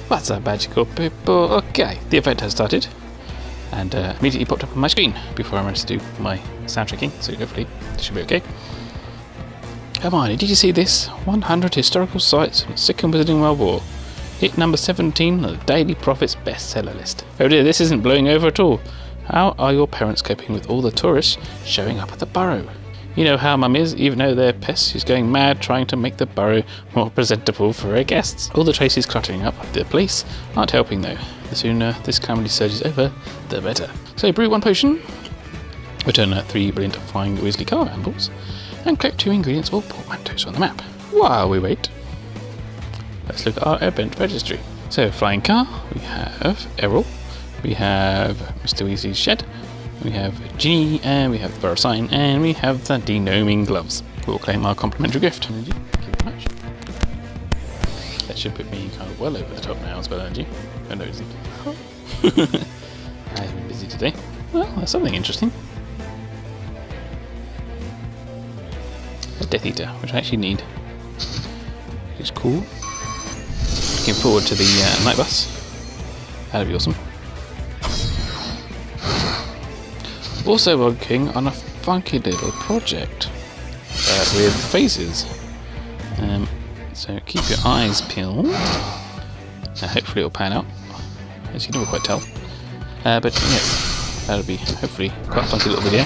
What's up, magical people? Okay, the event has started, and immediately popped up on my screen before I managed to do my sound checking, so hopefully it should be okay. Hermione, did you see this? 100 historical sites from the Second Wizarding World War. Hit number 17 on the Daily Prophet's bestseller list. Oh dear, this isn't blowing over at all. How are your parents coping with all the tourists showing up at the Burrow? You know how Mum is, even though they're pests, she's going mad trying to make the Burrow more presentable for her guests. All the Tracy's cluttering up the place aren't helping though. The sooner this calamity surges over, the better. So brew 1 potion, return 3 brilliant flying Weasley car apples, and collect 2 ingredients or portmanteaus on the map. While we wait, let's look at our event registry. So flying car, we have Errol, we have Mr. Weasley's shed, we have Ginny, and we have the Burrow sign, and we have the denoming gloves. We'll claim our complimentary gift. Thank you very much. That should put me kind of well over the top now, spell energy. Oh no, it isn't. I've been busy today. Well, that's something interesting. A Death Eater, which I actually need. It's cool. Looking forward to the night bus. That'd be awesome. Also working on a funky little project with phases. So keep your eyes peeled. Hopefully it'll pan out, as you can never quite tell. But yes, that'll be hopefully quite a funky little video.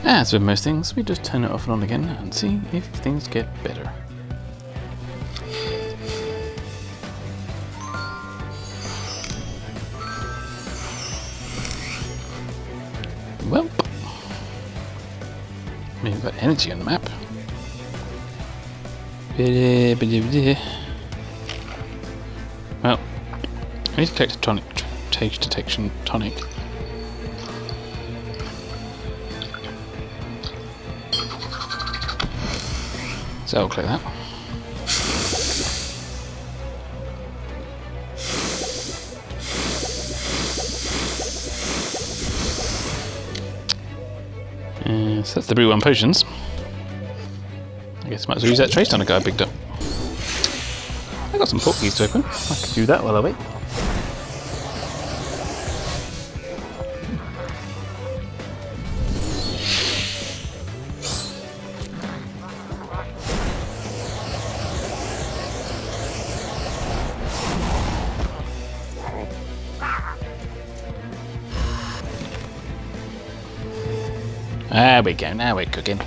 As with most things, we just turn it off and on again and see if things get better. Well, we've got energy on the map. Well, I need to collect a tonic, taste detection tonic. So I'll collect that. So that's the brew 1 potions. I guess I might as well use that trace tonic I picked up. I got some porkies to open. I can do that while I wait. There we go, now we're cooking.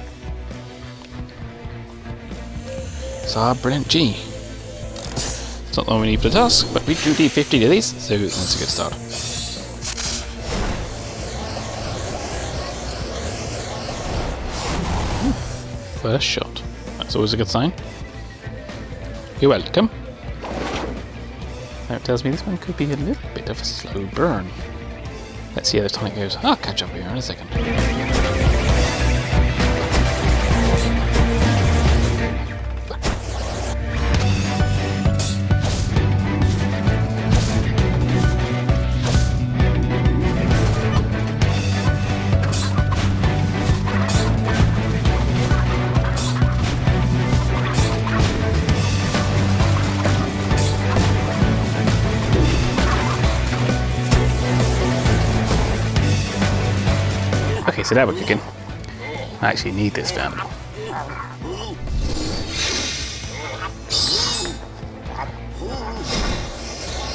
It's our brilliant G. It's not the one we need for the task, but we do need 50 of these, so that's a good start. First shot. That's always a good sign. You're welcome. Now it tells me this one could be a little bit of a slow burn. Let's see how the tonic goes. I'll catch up here in a second. Okay, so now we're cooking. I actually need this family.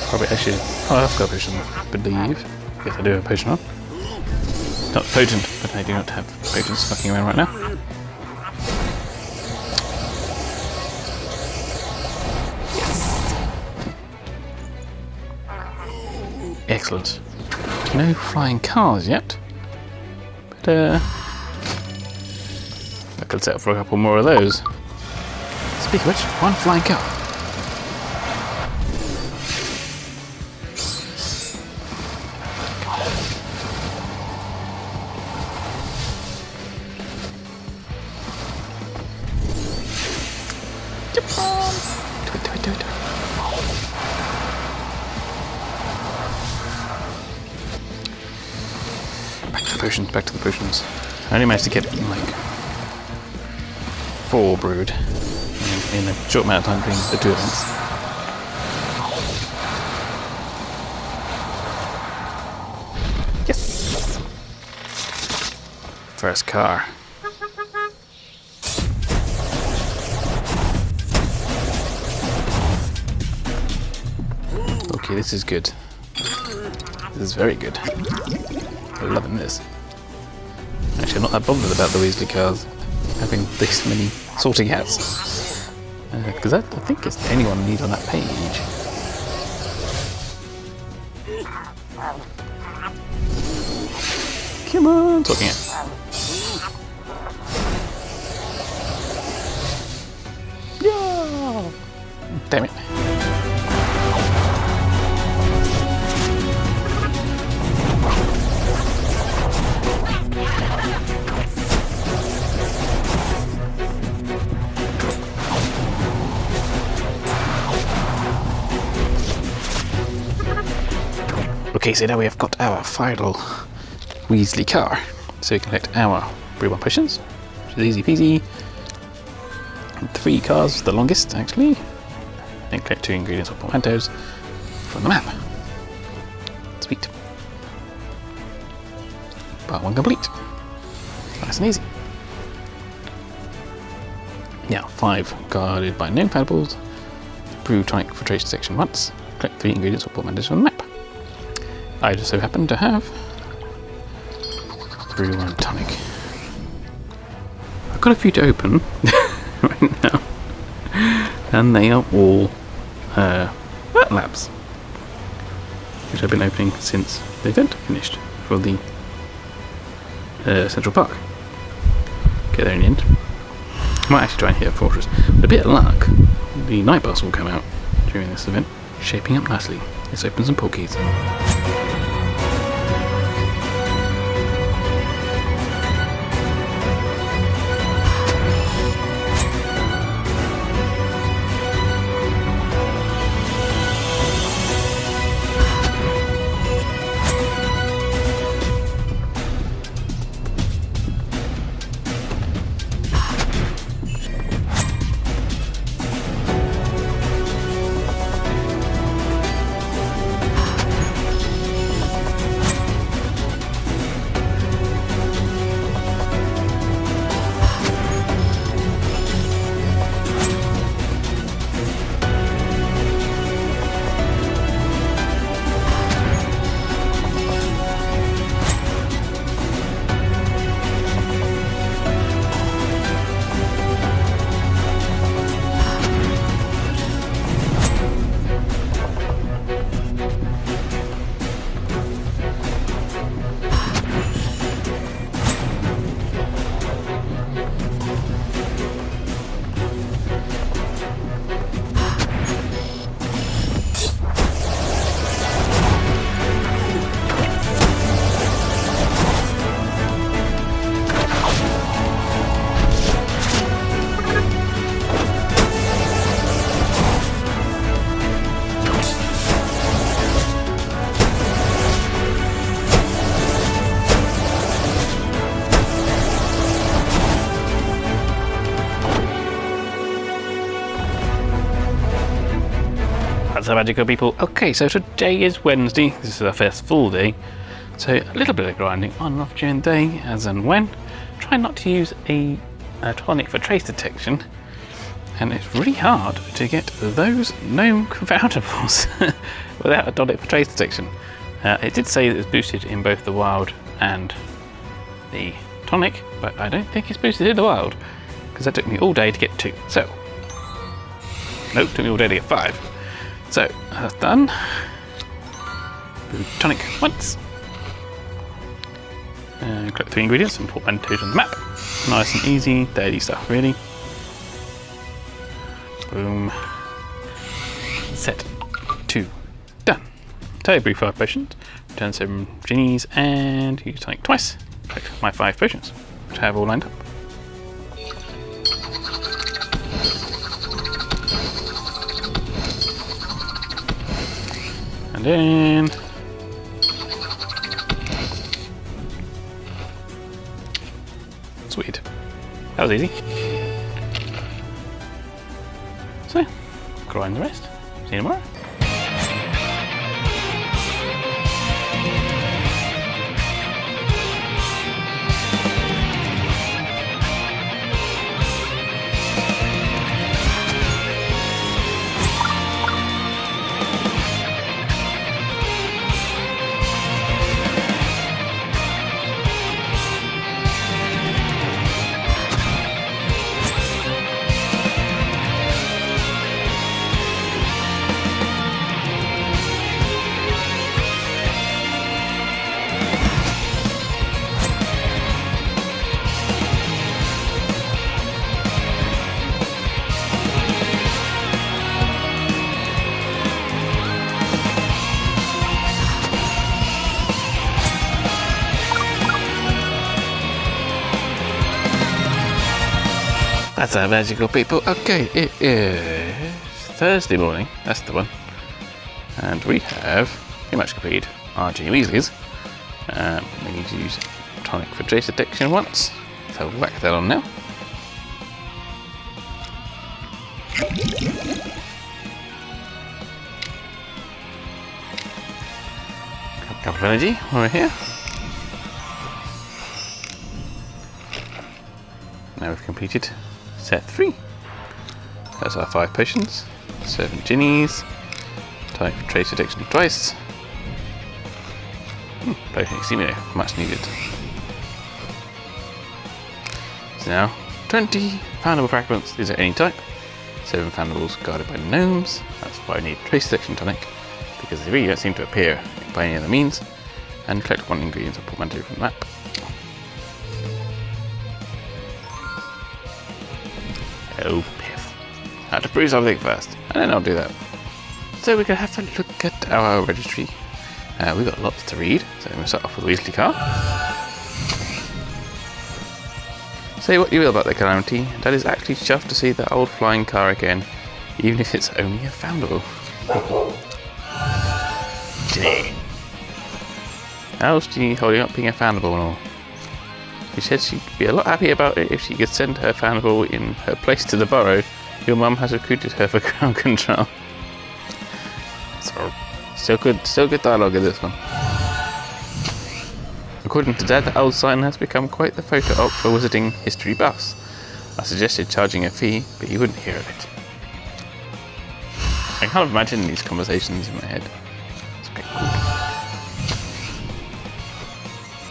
Probably actually. Oh, I've got a potion, I believe. Yes, I do have a potion on. Not potent, but I do not have potents fucking around right now. Yes! Excellent. No flying cars yet. I could set up for a couple more of those. Speaking of which, 1 flying car. Do it. Back to the potions. I only managed to get like 4 brewed in a short amount of time between the 2 events. first car. Okay, this is good. This is very good. I'm loving this. Actually, I'm not that bothered about the Weasley cars having this many sorting hats. Because I think it's the only one I need on that page. Come on, sorting hat. Yeah! Damn it. Okay, so now we have got our final Weasley car. So we can collect our Burrow potions, which is easy peasy. 3 cars, the longest actually. Then collect 2 ingredients or portmanteaus from the map. Sweet. Part 1 complete. Nice and easy. Now, 5 guarded by known valuables. Brew tonic for trace detection once. Collect 3 ingredients or portmanteaus from the map. I just so happen to have Brew and tonic. I've got a few to open right now, and they are all labs, which I've been opening since the event finished for the Central Park. Get there in the end. I might actually try and hit a fortress. With a bit of luck, the night bus will come out during this event, shaping up nicely. Let's open some porkies. That's the magical people. Okay, so today is Wednesday. This is our first full day. So a little bit of grinding on and off during the day, as and when. Try not to use a tonic for trace detection. And it's really hard to get those gnome confoundables without a tonic for trace detection. It did say that it's boosted in both the wild and the tonic, but I don't think it's boosted in the wild, because that took me all day to get 2. So, nope, took me all day to get 5. So, that's done. Brew tonic once. Collect 3 ingredients and portmanteaus on the map. Nice and easy, daily stuff really. Boom. Set. 2. Done. So, brew 5 potions, return 7 genies, and use tonic twice. Collect my 5 potions, which I have all lined up. And then sweet. That was easy. So, grind the rest. See you tomorrow. That's our magical people. Okay, it is Thursday morning. That's the one. And we have pretty much completed our Ginny Weasleys. We need to use tonic for trace detection once. So we'll whack that on now. Couple of energy while we're here. Now we've completed set 3. That's our 5 potions, 7 Ginnies, tonic for trace detection twice. Potion exterminator, much needed. So now 20 foundable fragments. These are any type. 7 foundables guarded by gnomes. That's why I need trace detection tonic, because they really don't seem to appear by any other means. And collect 1 ingredient of portmanteau from the map. Oh, piff. Had to prove something first, and then I'll do that. So we're going to have to look at our registry. We've got lots to read, so we'll start off with the Weasley car. Say what you will about the Calamity, Dad is actually chuffed to see that old flying car again, even if it's only a foundable. Ginny. How's Ginny holding up being a foundable and all? She said she'd be a lot happier about it if she could send her foundable in her place to the Burrow. Your mum has recruited her for ground control. So, still good dialogue in this one. According to Dad, the old sign has become quite the photo op for wizarding history buffs. I suggested charging a fee, but he wouldn't hear of it. I can't imagine these conversations in my head. It's quite cool.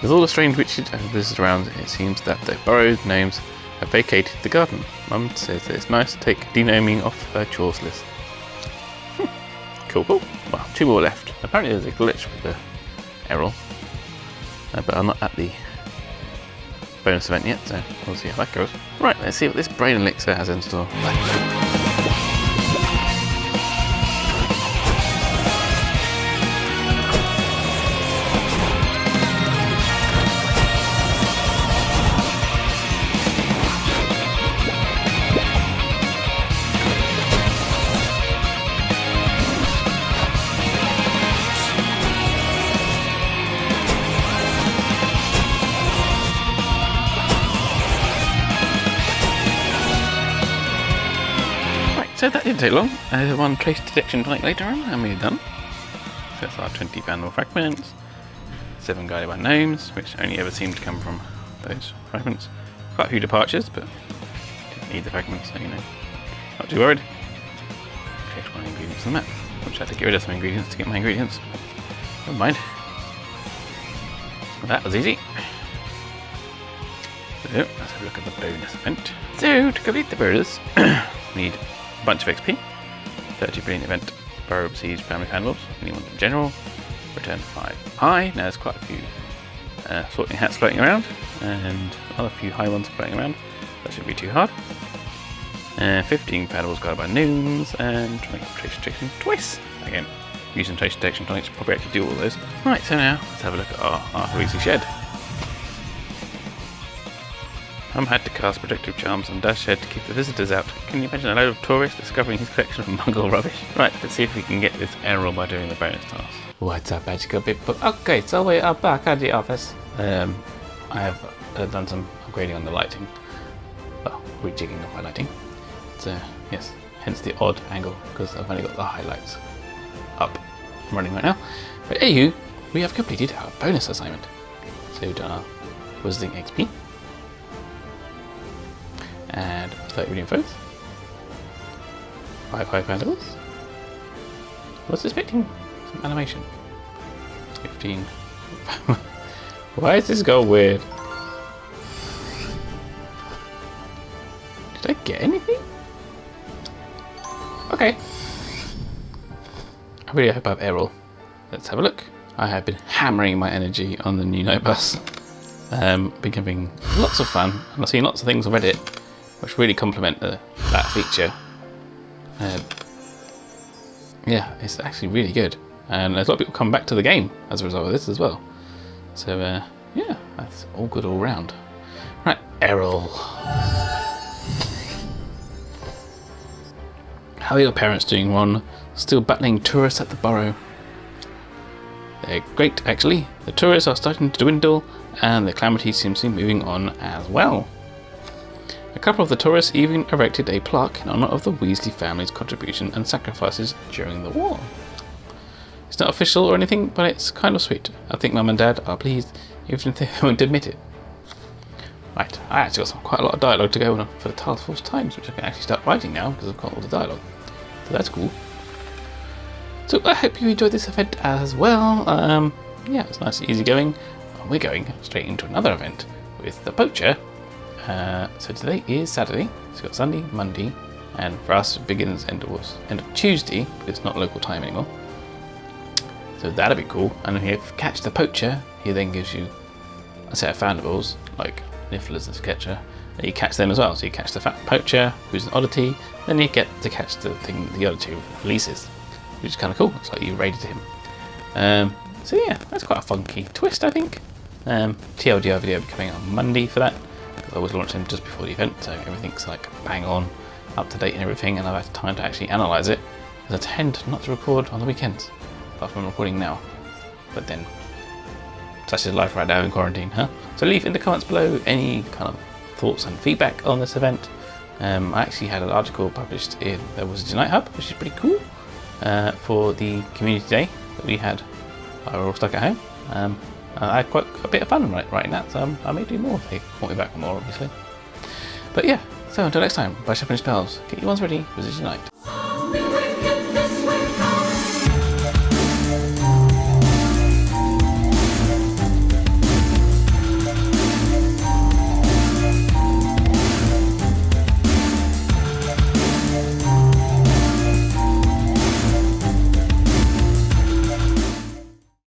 With all the strange witches and wizards around, it seems that the Burrow gnomes have vacated the garden. Mum says that it's nice to take denoming off her chores list. Cool. Well, 2 more left. Apparently there's a glitch with the Errol. But I'm not at the bonus event yet, so we'll see how that goes. Right, let's see what this brain elixir has in store. So that didn't take long. There's 1 trace detection tonic later on, and we're done. So that's our 20 foundable fragments, 7 guided by gnomes, which only ever seem to come from those fragments. Quite a few departures, but didn't need the fragments, so you know, not too worried. Collect 1 ingredients on the map, which I had to get rid of some ingredients to get my ingredients. Never mind. Well, that was easy. So let's have a look at the bonus event. So to complete the bonus, we need a bunch of XP, 30 brilliant event, Burrow Besieged family foundables, anyone in general, return 5 high. Now there's quite a few sorting hats floating around, and another few high ones floating around. That shouldn't be too hard. 15 foundables guarded by gnomes, and trying trace detection twice. Again, using trace detection tonics to probably actually do all those. Right, so now let's have a look at our Weasley shed. Mum had to cast protective charms on Dad's shed to keep the visitors out. Can you imagine a load of tourists discovering his collection of Muggle rubbish? Right, let's see if we can get this Errol by doing the bonus task. What's up, magical people? Okay, so we are back at the office. I have done some upgrading on the lighting. Well, rejigging of my lighting. So, yes, hence the odd angle, because I've only got the highlights up and running right now. But anywho, we have completed our bonus assignment. So we've done our Wizarding XP. And 30 million foes. 5 high foundables. Was expecting some animation. 15. Why is this go weird? Did I get anything? Okay. I really hope I have Errol. Let's have a look. I have been hammering my energy on the new night bus. Been having lots of fun, and I've seen lots of things on Reddit which really complement that feature. Yeah, it's actually really good, and there's a lot of people come back to the game as a result of this as well. So yeah, that's all good all round. Right, Errol. How are your parents doing, Ron? Still battling tourists at the Burrow? They're great, actually. The tourists are starting to dwindle, and the calamity seems to be moving on as well. A couple of the tourists even erected a plaque in honor of the Weasley family's contribution and sacrifices during the war. It's not official or anything, but it's kind of sweet. I think Mum and Dad are pleased, even if they won't admit it. Right, I actually got quite a lot of dialogue to go on for the Task Force Times, which I can actually start writing now because I've got all the dialogue. So that's cool. So I hope you enjoyed this event as well. Yeah, it's nice and easy going. We're going straight into another event with the Poacher. So today is Saturday, so we've got Sunday, Monday, and for us it begins end of Tuesday, because it's not local time anymore. So that'll be cool. And if you catch the Poacher, he then gives you a set of foundables, like Nifflers and Sketcher, and you catch them as well. So you catch the Poacher, who's an oddity, then you get to catch the other two releases, which is kind of cool. It's like you raided him. So yeah, that's quite a funky twist, I think. TLDR video will be coming on Monday for that. I was launching just before the event, so everything's like bang on, up to date and everything, and I've had time to actually analyse it, because I tend not to record on the weekends, apart from I'm recording now. But then, such is life right now in quarantine, huh? So leave in the comments below any kind of thoughts and feedback on this event. I actually had an article published in the Wizards Unite Hub, which is pretty cool, for the community day that we had. We were all stuck at home. I had quite a bit of fun writing that, so I may do more if they want me back for more, obviously. But yeah, so until next time, by shuffling spells, get your ones ready, Wizards Unite.